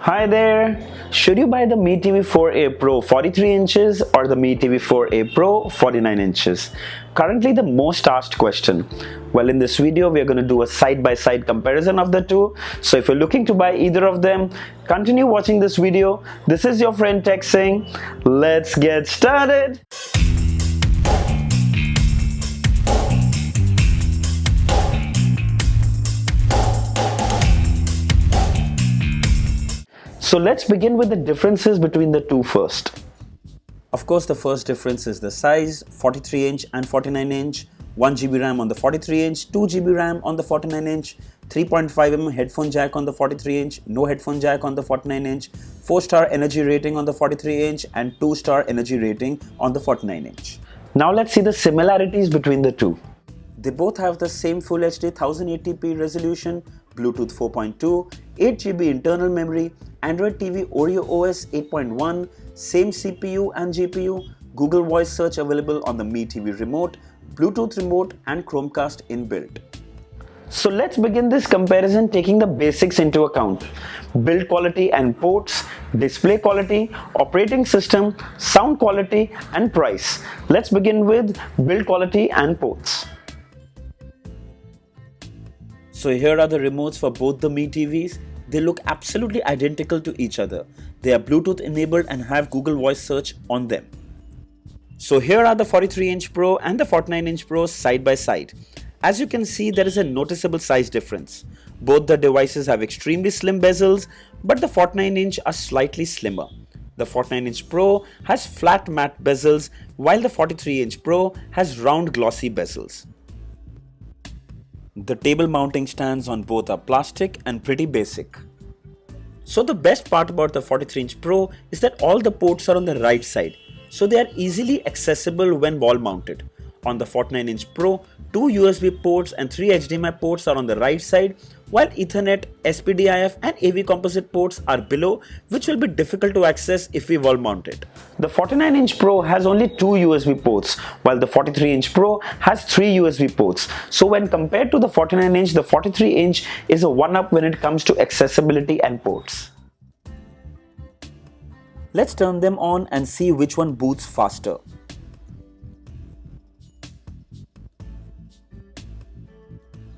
Hi there! Should you buy the Mi TV 4a Pro 43 inches or the Mi TV 4a Pro 49 inches? Currently the most asked question. Well, in this video we are going to do a side-by-side comparison of the two. So if you're looking to buy either of them, continue watching this video. This is your friend Tech Singh. Let's get started! So let's begin with the differences between the two first. Of course, the first difference is the size, 43 inch and 49 inch, 1GB RAM on the 43 inch, 2GB RAM on the 49 inch, 3.5mm headphone jack on the 43 inch, no headphone jack on the 49 inch, 4-star energy rating on the 43 inch and 2-star energy rating on the 49 inch. Now let's see the similarities between the two. They both have the same Full HD 1080p resolution, Bluetooth 4.2, 8GB internal memory, Android TV Oreo OS 8.1, same CPU and GPU, Google Voice Search available on the Mi TV remote, Bluetooth remote and Chromecast inbuilt. So let's begin this comparison taking the basics into account. Build quality and ports, display quality, operating system, sound quality and price. Let's begin with build quality and ports. So here are the remotes for both the Mi TVs. They look absolutely identical to each other. They are Bluetooth enabled and have Google Voice Search on them. So here are the 43-inch Pro and the 49-inch Pro side by side. As you can see, there is a noticeable size difference. Both the devices have extremely slim bezels, but the 49-inch are slightly slimmer. The 49-inch Pro has flat matte bezels, while the 43-inch Pro has round glossy bezels. The table mounting stands on both are plastic and pretty basic. So the best part about the 43-inch Pro is that all the ports are on the right side, so they are easily accessible when wall mounted. On the 49-inch Pro, 2 USB ports and 3 HDMI ports are on the right side, while Ethernet, SPDIF and AV composite ports are below, which will be difficult to access if we wall mount it. The 49-inch Pro has only 2 USB ports, while the 43-inch Pro has 3 USB ports. So when compared to the 49-inch, the 43-inch is a one-up when it comes to accessibility and ports. Let's turn them on and see which one boots faster.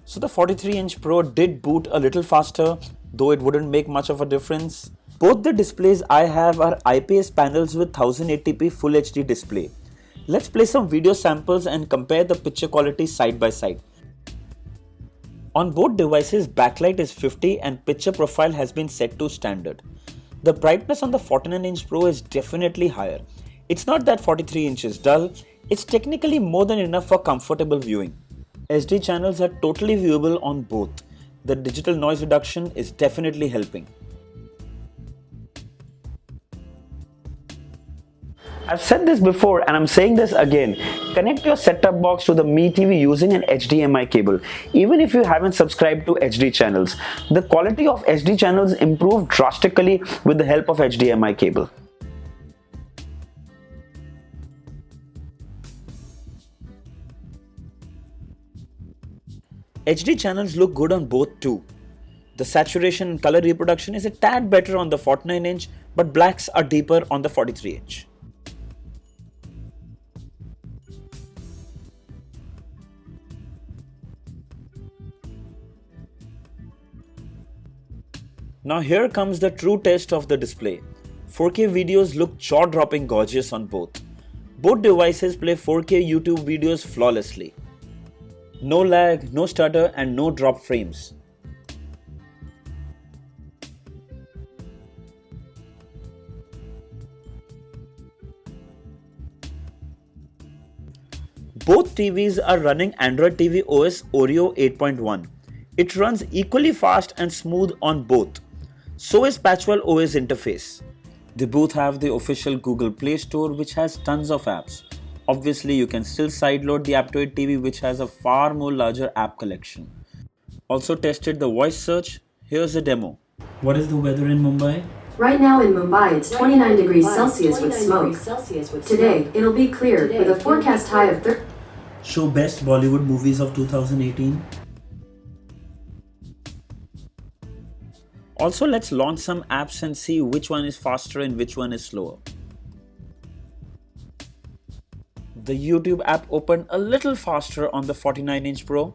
So the 43-inch Pro did boot a little faster, though it wouldn't make much of a difference. Both the displays I have are IPS panels with 1080p Full HD display. Let's play some video samples and compare the picture quality side by side. On both devices, backlight is 50 and picture profile has been set to standard. The brightness on the 49-inch Pro is definitely higher. It's not that 43 inches dull, it's technically more than enough for comfortable viewing. SD channels are totally viewable on both. The digital noise reduction is definitely helping. I've said this before and I'm saying this again. Connect your set-top box to the Mi TV using an HDMI cable. Even if you haven't subscribed to HD channels, the quality of HD channels improve drastically with the help of HDMI cable. HD channels look good on both too. The saturation and color reproduction is a tad better on the 49-inch, but blacks are deeper on the 43-inch. Now here comes the true test of the display. 4K videos look jaw-dropping gorgeous on both. Both devices play 4K YouTube videos flawlessly. No lag, no stutter and no drop frames. Both TVs are running Android TV OS Oreo 8.1. It runs equally fast and smooth on both. So is Patchwell OS interface. They both have the official Google Play Store, which has tons of apps. Obviously, you can still sideload the Aptoid TV, which has a far more larger app collection. Also tested the voice search. Here's a demo. What is the weather in Mumbai? Right now in Mumbai it's 29 degrees Celsius with smoke. Today it'll be clear with a forecast high of 30. Show best Bollywood movies of 2018. Also, let's launch some apps and see which one is faster and which one is slower. The YouTube app opened a little faster on the 49-inch Pro.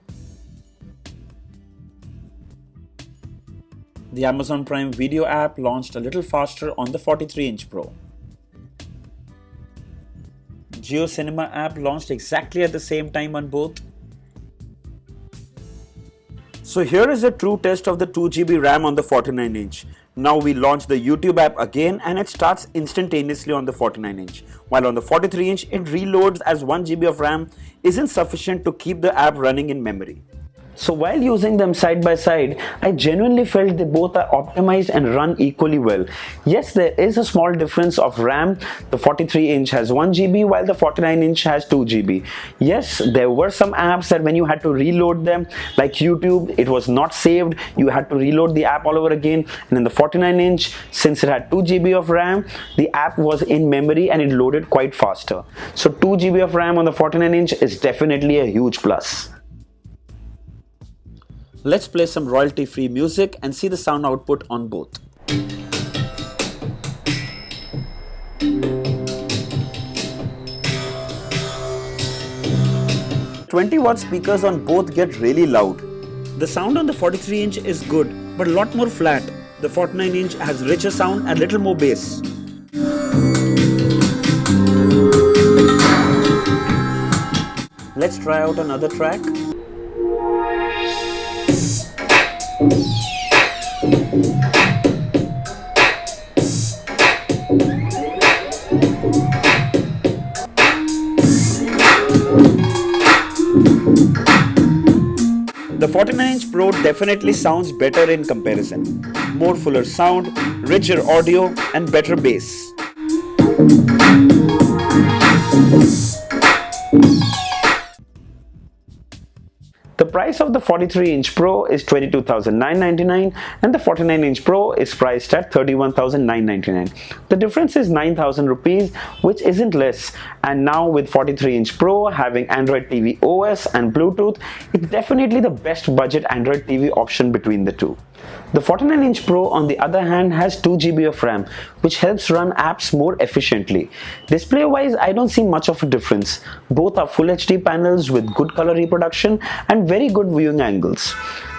The Amazon Prime Video app launched a little faster on the 43-inch Pro. Jio Cinema app launched exactly at the same time on both. So here is a true test of the 2GB RAM on the 49-inch. Now we launch the YouTube app again and it starts instantaneously on the 49-inch. While on the 43-inch, it reloads as 1GB of RAM isn't sufficient to keep the app running in memory. So while using them side by side, I genuinely felt they both are optimized and run equally well. Yes, there is a small difference of RAM. The 43-inch has 1GB while the 49-inch has 2GB. Yes, there were some apps that when you had to reload them, like YouTube, it was not saved. You had to reload the app all over again. And in the 49-inch, since it had 2GB of RAM, the app was in memory and it loaded quite faster. So 2GB of RAM on the 49-inch is definitely a huge plus. Let's play some royalty-free music and see the sound output on both. 20-watt speakers on both get really loud. The sound on the 43-inch is good, but a lot more flat. The 49-inch has richer sound and little more bass. Let's try out another track. The 49-inch Pro definitely sounds better in comparison. More fuller sound, richer audio and better bass. The price of the 43-inch Pro is $22,999 and the 49-inch Pro is priced at $31,999. The difference is 9,000 rupees, which isn't less. And now with 43-inch Pro having Android TV OS and Bluetooth, it's definitely the best budget Android TV option between the two. The 49-inch Pro on the other hand has 2GB of RAM, which helps run apps more efficiently. Display wise, I don't see much of a difference. Both are Full HD panels with good color reproduction and very good viewing angles.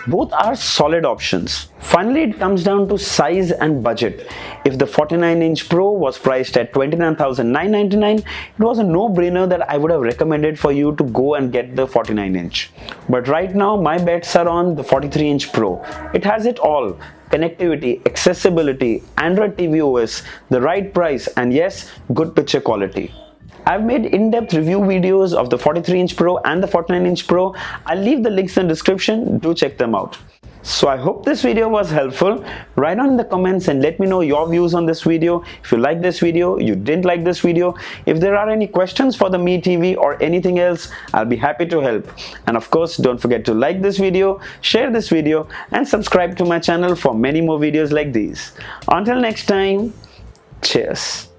Both are solid options. Finally, it comes down to size and budget. If the 49-inch Pro was priced at $29,999, it was a no-brainer that I would have recommended for you to go and get the 49-inch. But right now, my bets are on the 43-inch Pro. It has it all. Connectivity, accessibility, Android TV OS, the right price, and yes, good picture quality. I've made in-depth review videos of the 43-inch Pro and the 49-inch Pro. I'll leave the links in the description. Do check them out. So I hope this video was helpful. Write down in the comments and let me know your views on this video. If you like this video, you didn't like this video. If there are any questions for the Me TV or anything else, I'll be happy to help. And of course, don't forget to like this video, share this video, and subscribe to my channel for many more videos like these. Until next time, cheers.